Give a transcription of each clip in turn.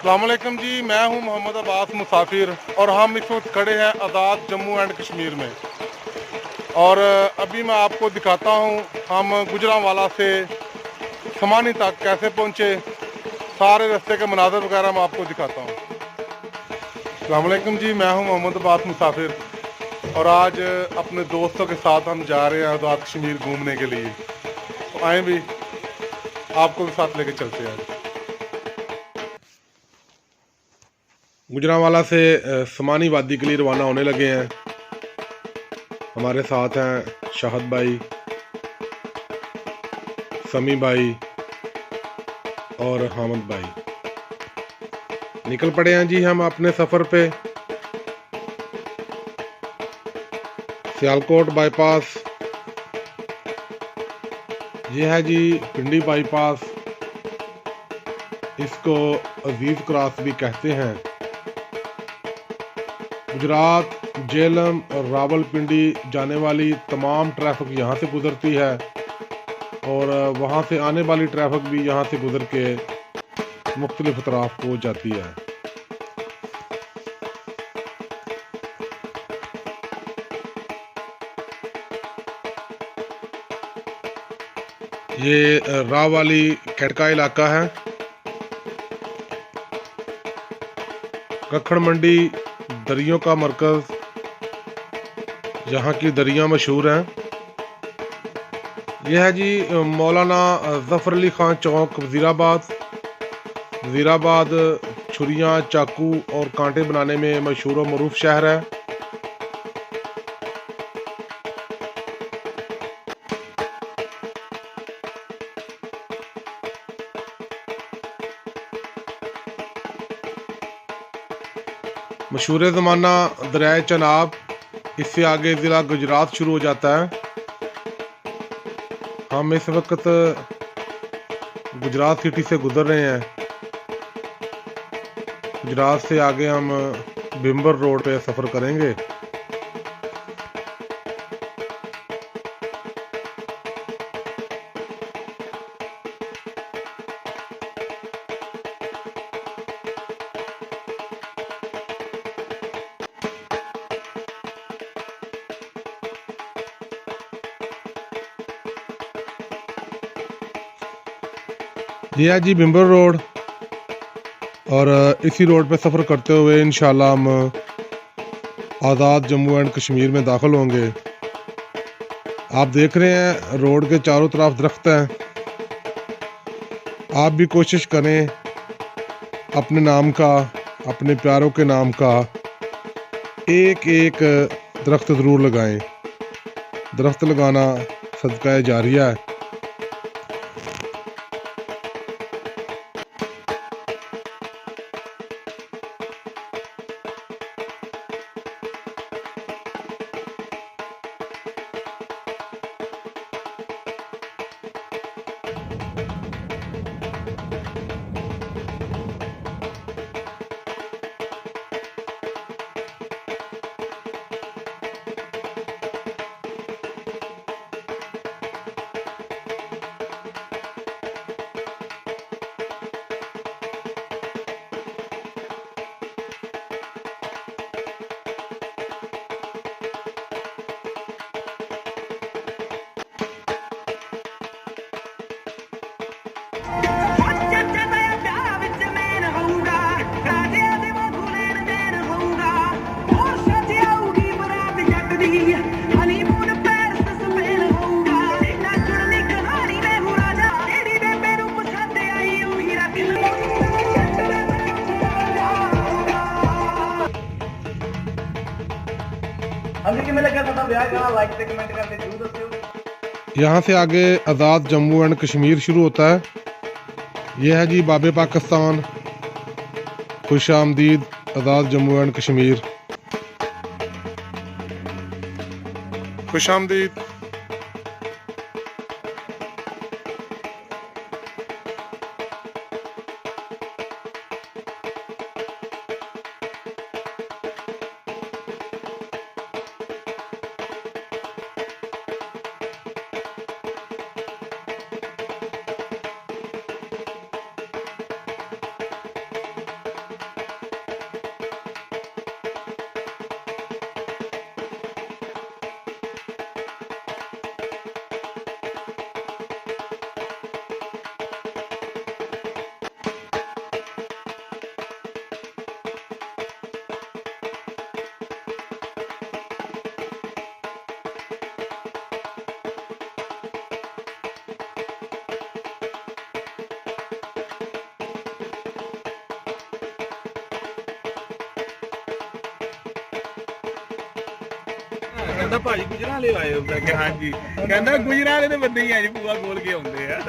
अस्सलामुअलैकुम जी, मैं हूं मोहम्मद अब्बास मुसाफिर और हम इस वक्त खड़े हैं आज़ाद जम्मू एंड कश्मीर में। और अभी मैं आपको दिखाता हूं हम गुजरांवाला से समानी तक कैसे पहुंचे, सारे रास्ते के मनाज़र वगैरह मैं आपको दिखाता हूं। अस्सलामुअलैकुम जी, मैं हूं मोहम्मद अब्बास मुसाफिर और आज अपने दोस्तों के साथ हम जा रहे हैं आज़ाद कश्मीर घूमने के लिए। तो आए भी आपको भी साथ लेके चलते हैं। गुजरांवाला से समानी वादी के लिए रवाना होने लगे हैं। हमारे साथ हैं शाहद भाई, समी भाई और हामिद भाई। निकल पड़े हैं जी हम अपने सफ़र पे। सियालकोट बाईपास, ये है जी पिंडी बाईपास, इसको अजीज क्रॉस भी कहते हैं। गुजरात, झेलम और रावलपिंडी जाने वाली तमाम ट्रैफिक यहाँ से गुजरती है और वहाँ से आने वाली ट्रैफिक भी यहाँ से गुजर के मुख्तलिफ अतराफ पहुँच जाती है। ये रावाली खटका इलाका है। कखड़ मंडी दरियों का मरकज़, यहाँ की दरियाँ मशहूर हैं। यह है जी मौलाना ज़फ़र अली ख़ान चौक, वज़ीराबाद। वज़ीराबाद छुरियाँ, चाकू और कांटे बनाने में मशहूर और मरूफ शहर है। मशहूर ज़माना दरिया चनाब, इससे आगे ज़िला गुजरात शुरू हो जाता है। हम इस वक्त गुजरात सिटी से गुज़र रहे हैं। गुजरात से आगे हम भिम्बर रोड पे सफ़र करेंगे। यह है जी भिम्बर रोड और इसी रोड पे सफ़र करते हुए इंशाल्लाह हम आज़ाद जम्मू एंड कश्मीर में दाखिल होंगे। आप देख रहे हैं रोड के चारों तरफ दरख्त हैं। आप भी कोशिश करें अपने नाम का, अपने प्यारों के नाम का एक एक दरख्त ज़रूर लगाएं। दरख्त लगाना सदका जारिया है। यहाँ से आगे आज़ाद जम्मू एंड कश्मीर शुरू होता है। यह है जी बाबे पाकिस्तान। खुश आमदीद आज़ाद जम्मू एंड कश्मीर। खुश आमदीद। ਕਹਿੰਦਾ ਭਾਜੀ ਗੁਜਰਾਂ ਵਾਲੇ ਆਏ ਹੋ? ਮੈਂ ਕਿਹਾ ਹਾਂਜੀ। ਕਹਿੰਦਾ ਗੁਜਰਾਂ ਵਾਲੇ ਦੇ ਬੰਦੇ ਹੀ ਆ ਜੀ, ਭੂਆ ਖੋਲ ਕੇ ਆਉਂਦੇ ਆ।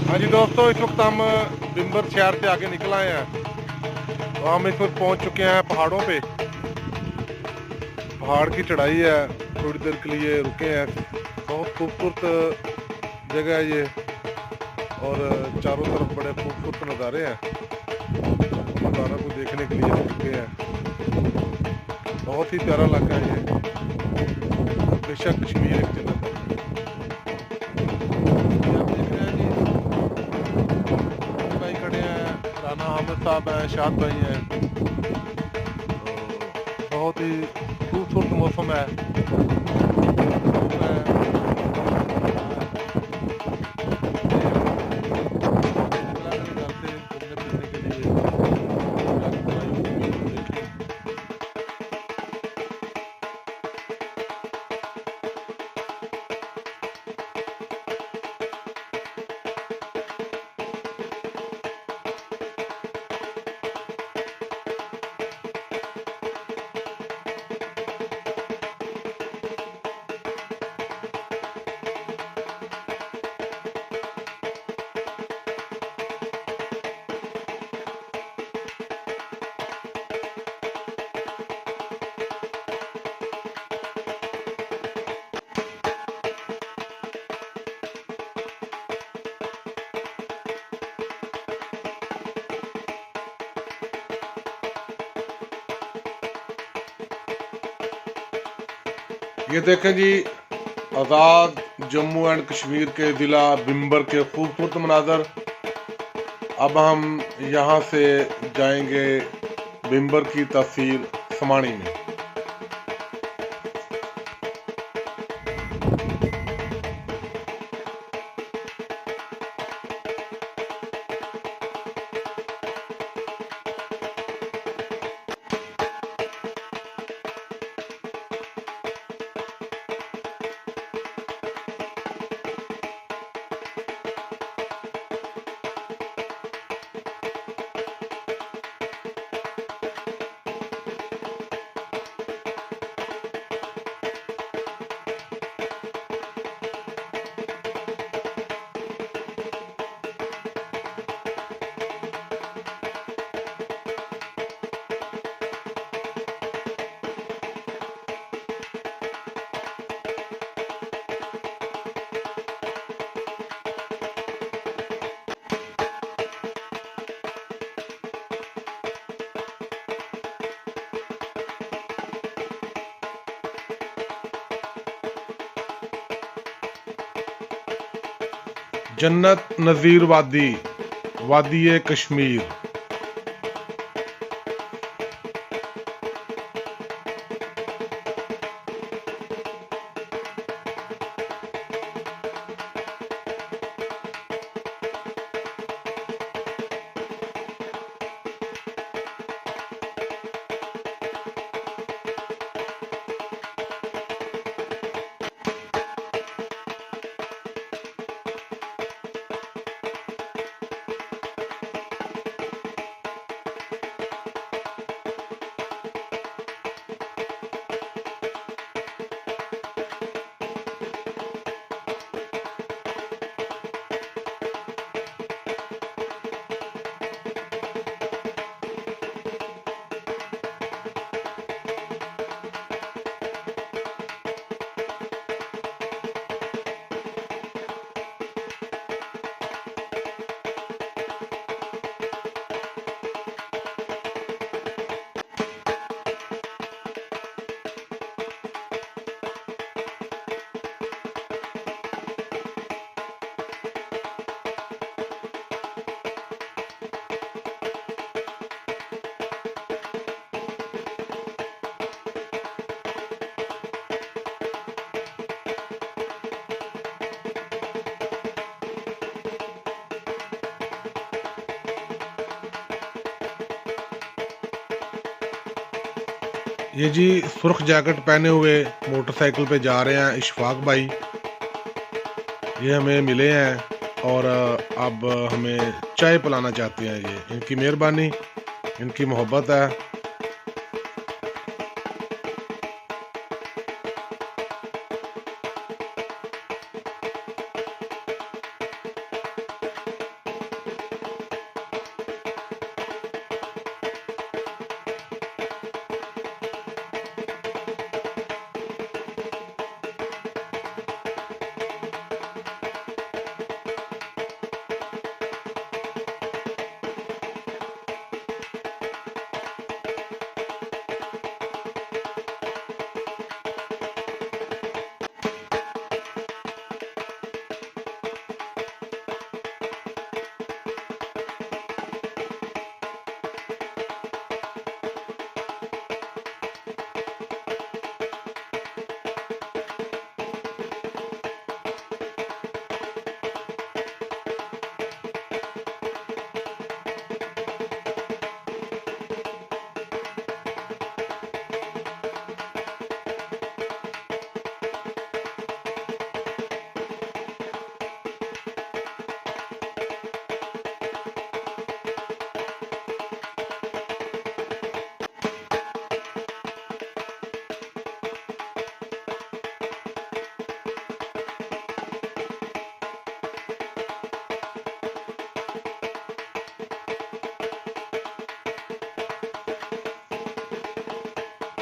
हाँ जी दोस्तों, इस वक्त हम बिम्बर शहर से आगे निकल आए हैं और हम इस वक्त पहुंच चुके हैं पहाड़ों पे। पहाड़ की चढ़ाई है, थोड़ी देर के लिए रुके हैं। बहुत खूबसूरत जगह है ये और चारों तरफ बड़े खूबसूरत नज़ारे हैं। नज़ारों को देखने के लिए रुके हैं। बहुत ही प्यारा इलाका है ये, बेशक कश्मीर एक जन्नत है। राना हामिद साहब हैं, शाद भाई हैं। तो बहुत ही खूबसूरत मौसम है। ये देखें जी, आज़ाद जम्मू एंड कश्मीर के ज़िला बिम्बर के खूबसूरत मनाज़र। अब हम यहाँ से जाएंगे बिम्बर की तहसील समाणी में। जन्नत नज़ीर वादी, वादी कश्मीर। ये जी सुर्ख जैकेट पहने हुए मोटरसाइकिल पे जा रहे हैं इशफाक भाई, ये हमें मिले हैं और अब हमें चाय पिलाना चाहते हैं। ये इनकी मेहरबानी, इनकी मोहब्बत है।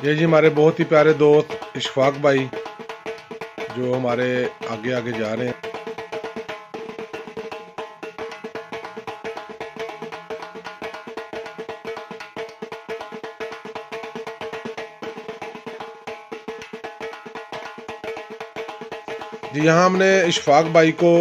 ये जी हमारे बहुत ही प्यारे दोस्त इशफाक भाई जो हमारे आगे आगे जा रहे हैं। जी यहाँ हमने इशफाक भाई को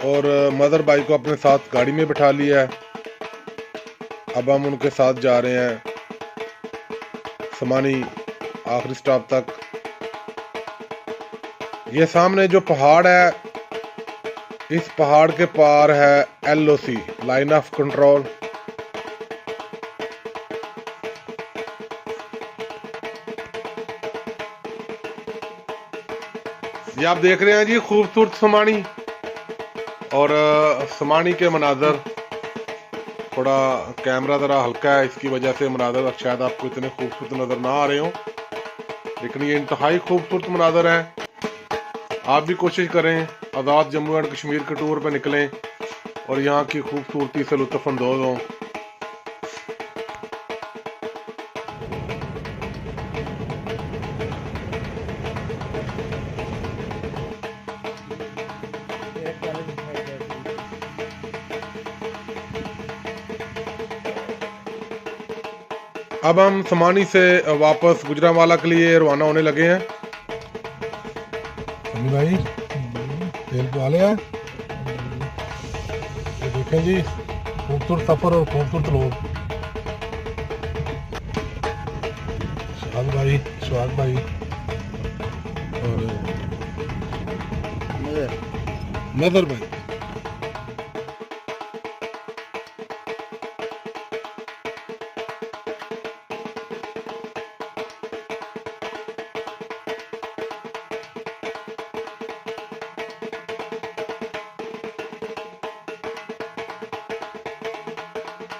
और मदर भाई को अपने साथ गाड़ी में बिठा लिया है। अब हम उनके साथ जा रहे हैं समानी आखिरी स्टॉप तक। ये सामने जो पहाड़ है, इस पहाड़ के पार है LOC, लाइन ऑफ कंट्रोल। ये आप देख रहे हैं जी खूबसूरत समानी, और समानी के मनाजर, थोड़ा कैमरा ज़रा हल्का है, इसकी वजह से मनाजर शायद आपको इतने खूबसूरत नज़र ना आ रहे हो, लेकिन ये इंतहाई खूबसूरत मनाजर है। आप भी कोशिश करें, आज़ाद जम्मू एंड कश्मीर के टूर पे निकलें और यहाँ की खूबसूरती से लुत्फ़अंदोज़ हों। अब हम समानी से वापस गुजरांवाला के लिए रवाना होने लगे हैं। सनी भाई तेल पे आ लिया। ये देखें जी खूबसूरत सफर और खूबसूरत लोग। सुहाग भाई और मदर भाई।